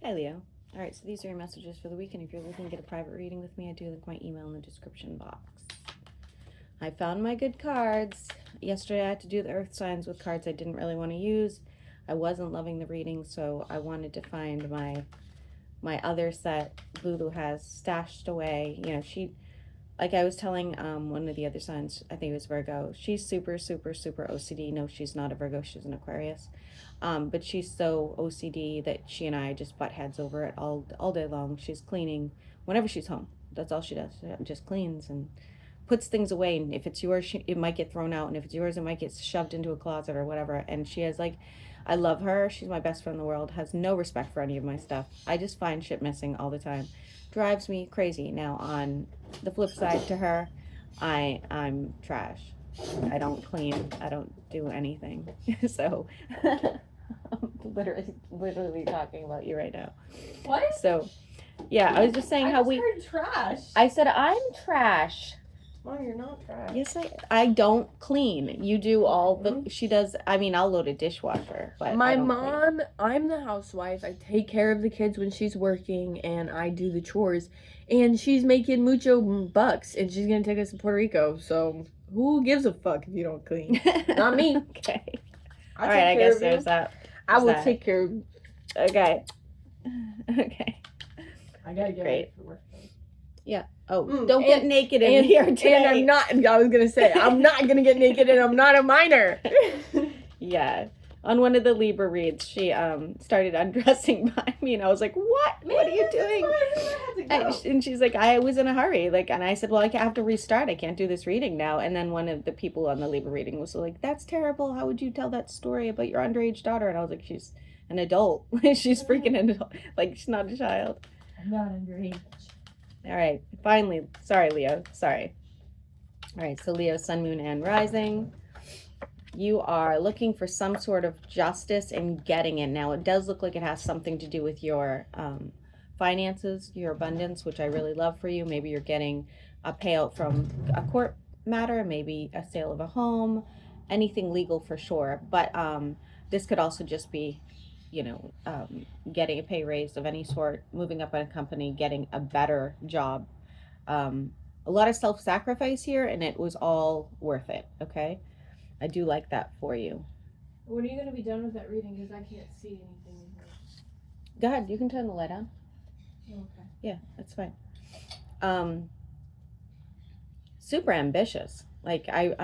Hi, Leo. All right, so these are your messages for the week, and if you're looking to get a private reading with me, I do link my email in the description box. I found my good cards. Yesterday I had to do the earth signs with cards I didn't really want to use. I wasn't loving the reading, so I wanted to find my other set Lulu has stashed away. You know, she, like I was telling one of the other signs, I think it was Virgo, she's super, super, super OCD. No, she's not a Virgo, she's an Aquarius. But she's so OCD that she and I just butt heads over it all day long. She's cleaning whenever she's home. That's all she does. She just cleans and puts things away. And if it's yours, it might get thrown out. And if it's yours, it might get shoved into a closet or whatever. And she has like, I love her. She's my best friend in the world. Has no respect for any of my stuff. I just find shit missing all the time. Drives me crazy. Now on the flip side to her, I'm trash. I don't clean. I don't do anything. So I'm literally talking about you right now. What? So yeah, I was just saying how we heard trash. I said I'm trash. Mom, you're not trash. Yes, I don't clean. You do all the. She does. I mean, I'll load a dishwasher, but My I don't mom, clean. I'm the housewife. I take care of the kids when she's working, and I do the chores. And she's making mucho bucks, and she's gonna take us to Puerto Rico. So who gives a fuck if you don't clean? Not me. Okay. I'll All right. I take care guess of you. there's that. I will that. take care of you. Okay. Okay. I gotta get ready for work. Yeah. Oh, don't get naked in here today. And I'm not. I was gonna say I'm not gonna get naked, and I'm not a minor. Yeah. On one of the Libra reads, she started undressing by me, and I was like, "What? What are you doing?" And she's like, "I was in a hurry." Like, and I said, "Well, I have to restart. I can't do this reading now." And then one of the people on the Libra reading was like, "That's terrible. How would you tell that story about your underage daughter?" And I was like, "She's an adult. She's freaking an adult. Like, she's not a child." I'm not underage. All right. Finally. Sorry, Leo. Sorry. All right. So Leo, sun, moon, and rising. You are looking for some sort of justice and getting it. Now, it does look like it has something to do with your finances, your abundance, which I really love for you. Maybe you're getting a payout from a court matter, maybe a sale of a home, anything legal for sure. But this could also just be, you know, getting a pay raise of any sort, moving up in a company, getting a better job. A lot of self-sacrifice here, and it was all worth it, okay? I do like that for you. When are you going to be done with that reading? Because I can't see anything in here. Go ahead. You can turn the light on. Okay. Yeah, that's fine. Super ambitious. Like I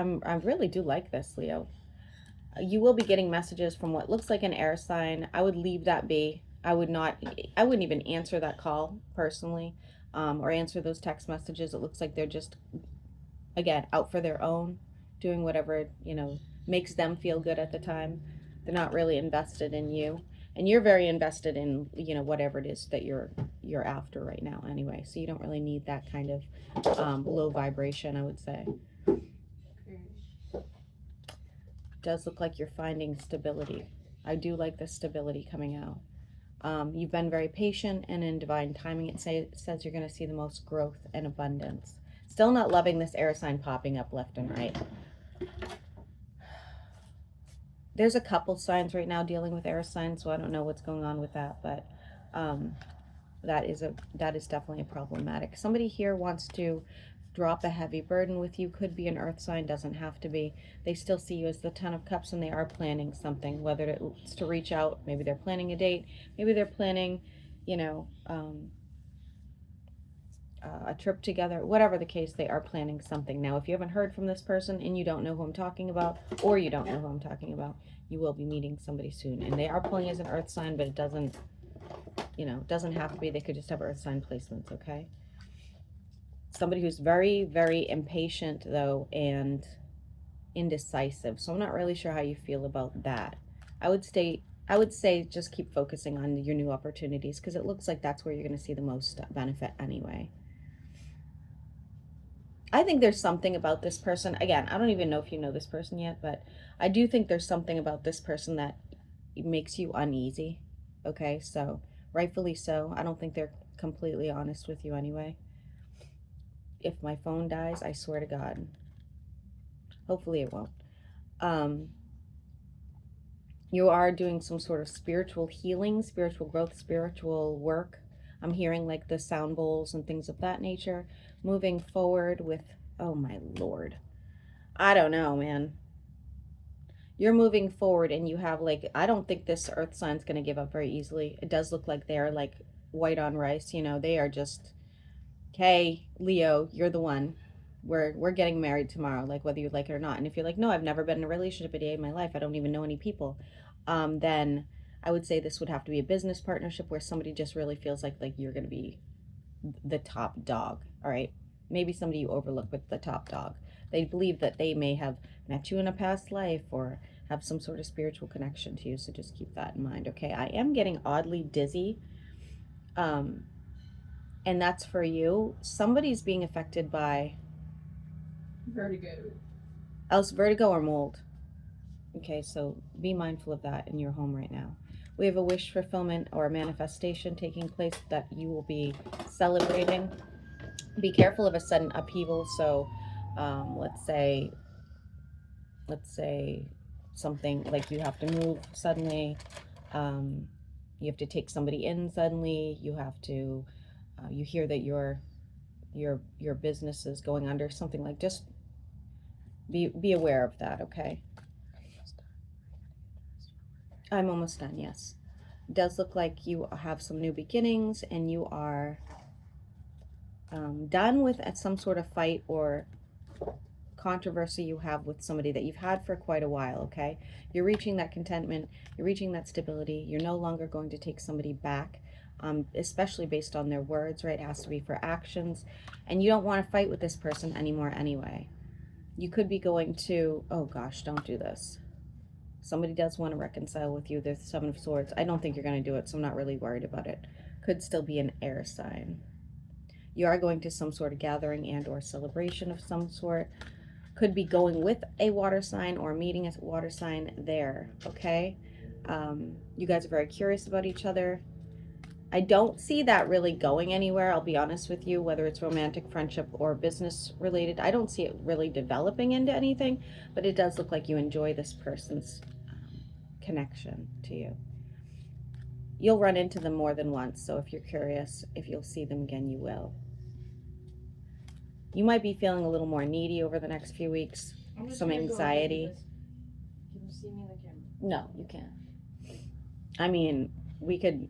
really do like this, Leo. You will be getting messages from what looks like an air sign. I would leave that be. I wouldn't even answer that call personally, or answer those text messages. It looks like they're just, again, out for their own, doing whatever, you know, makes them feel good at the time. They're not really invested in you, and you're very invested in, you know, whatever it is that you're after right now anyway. So you don't really need that kind of low vibration, I would say. Does look like you're finding stability. I do like the stability coming out. You've been very patient, and in divine timing it says you're going to see the most growth and abundance. Still not loving this air sign popping up left and right. There's a couple signs right now dealing with air signs, so I don't know what's going on with that, but that is definitely problematic. Somebody here wants to drop a heavy burden with you. Could be an earth sign, doesn't have to be. They still see you as the 10 of cups, and they are planning something, whether it's to reach out. Maybe they're planning a date. Maybe they're planning, you know, a trip together. Whatever the case, they are planning something. Now, if you haven't heard from this person and you don't know who I'm talking about, or you don't know who I'm talking about, you will be meeting somebody soon. And they are pulling as an earth sign, but it doesn't, you know, doesn't have to be. They could just have earth sign placements, okay? Somebody who's very, very impatient, though, and indecisive. So I'm not really sure how you feel about that. I would say just keep focusing on your new opportunities, because it looks like that's where you're going to see the most benefit anyway. I think there's something about this person. Again, I don't even know if you know this person yet, but I do think there's something about this person that makes you uneasy. Okay, so rightfully so. I don't think they're completely honest with you anyway. If my phone dies, I swear to God. Hopefully it won't. You are doing some sort of spiritual healing, spiritual growth, spiritual work. I'm hearing like the sound bowls and things of that nature. Moving forward with, oh my Lord. I don't know, man. You're moving forward and you have like, I don't think this earth sign's going to give up very easily. It does look like they're like white on rice. You know, they are just, hey, Leo, you're the one. We're getting married tomorrow, like whether you like it or not. And if you're like, no, I've never been in a relationship a day in my life, I don't even know any people, then I would say this would have to be a business partnership where somebody just really feels like you're going to be the top dog. All right, maybe somebody you overlook with the top dog. They believe that they may have met you in a past life or have some sort of spiritual connection to you. So just keep that in mind. Okay, I am getting oddly dizzy. And that's for you. Somebody's being affected by vertigo or mold. Okay, so be mindful of that in your home right now. We have a wish fulfillment or a manifestation taking place that you will be celebrating. Be careful of a sudden upheaval. So let's say something like you have to move suddenly. You have to take somebody in suddenly. You have to you hear that your business is going under, something like, just be aware of that. Okay, I'm almost done. Yes, it does look like you have some new beginnings and you are done with some sort of fight or controversy you have with somebody that you've had for quite a while. Okay, you're reaching that contentment, you're reaching that stability. You're no longer going to take somebody back, especially based on their words, right? It has to be for actions, and you don't want to fight with this person anymore anyway. You could be going to, oh gosh, don't do this. Somebody does want to reconcile with you. There's the Seven of Swords. I don't think you're going to do it, so I'm not really worried about it. Could still be an air sign. You are going to some sort of gathering and or celebration of some sort. Could be going with a water sign or meeting a water sign there, okay? You guys are very curious about each other. I don't see that really going anywhere, I'll be honest with you, whether it's romantic, friendship, or business related. I don't see it really developing into anything, but it does look like you enjoy this person's connection to you. You'll run into them more than once, so if you're curious, if you'll see them again, you will. You might be feeling a little more needy over the next few weeks, some anxiety. Can you see me in the camera? No, you can't. I mean, we could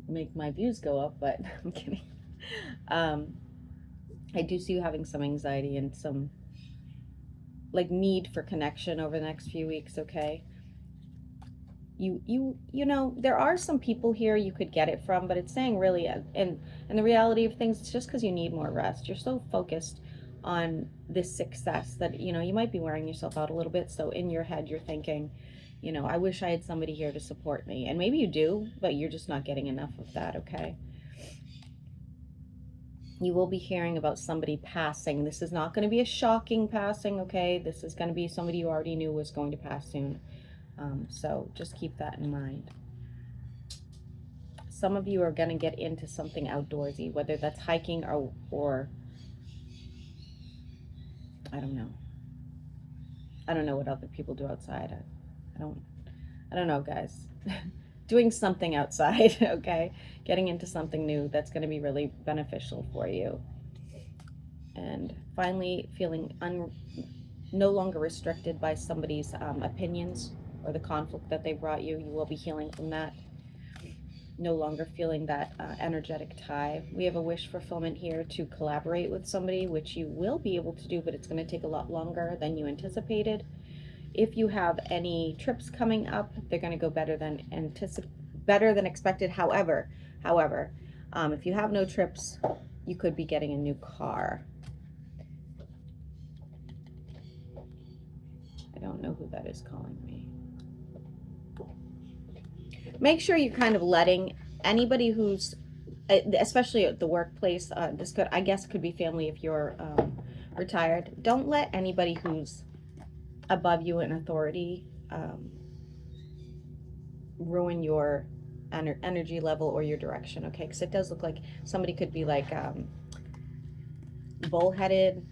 make my views go up, but I'm kidding. I do see you having some anxiety and some like need for connection over the next few weeks. Okay, you know, there are some people here you could get it from, but it's saying really, and the reality of things, it's just because you need more rest. You're so focused on this success that, you know, you might be wearing yourself out a little bit. So in your head you're thinking, you know, I wish I had somebody here to support me. And maybe you do, but you're just not getting enough of that. Okay, you will be hearing about somebody passing. This is not going to be a shocking passing. Okay, this is going to be somebody you already knew was going to pass soon. So just keep that in mind. Some of you are going to get into something outdoorsy, whether that's hiking or I don't know. I don't know what other people do outside. I don't know, guys. Doing something outside, okay? Getting into something new that's going to be really beneficial for you. And finally, feeling no longer restricted by somebody's opinions or the conflict that they brought you. You will be healing from that. No longer feeling that energetic tie. We have a wish fulfillment here to collaborate with somebody, which you will be able to do, but it's going to take a lot longer than you anticipated. If you have any trips coming up, they're going to go better than expected. However, if you have no trips, you could be getting a new car. I don't know who that is calling me. Make sure you're kind of letting anybody who's, especially at the workplace, this could, I guess, could be family if you're retired. Don't let anybody who's above you in authority ruin your energy level or your direction, okay? Because it does look like somebody could be like bullheaded,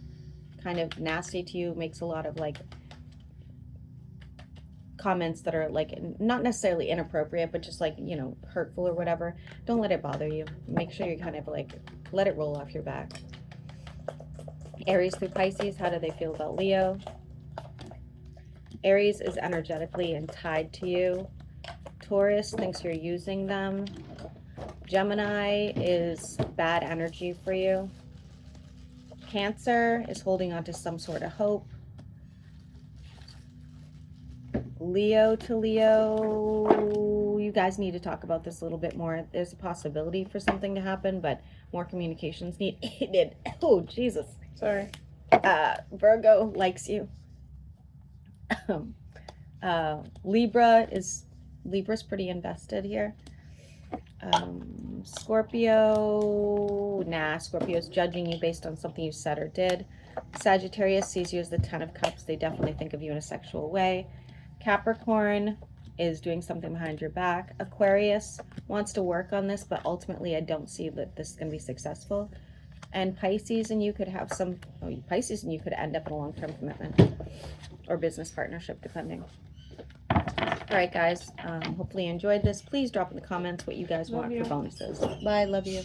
kind of nasty to you, makes a lot of like comments that are like not necessarily inappropriate, but just like, you know, hurtful or whatever, don't let it bother you. Make sure you kind of like let it roll off your back. Aries through Pisces, how do they feel about Leo? Aries is energetically and tied to you. Taurus thinks you're using them. Gemini is bad energy for you. Cancer is holding on to some sort of hope. Leo to Leo, you guys need to talk about this a little bit more. There's a possibility for something to happen, but more communications needed. Oh, Jesus. Sorry. Virgo likes you. Libra's pretty invested here. Scorpio, Scorpio's judging you based on something you said or did. Sagittarius sees you as the 10 of Cups. They definitely think of you in a sexual way. Capricorn is doing something behind your back. Aquarius wants to work on this, but ultimately I don't see that this is going to be successful. And Pisces and you could have Pisces and you could end up in a long-term commitment or business partnership, depending. All right, guys. Hopefully you enjoyed this. Please drop in the comments what you guys want for bonuses. Bye. Love you.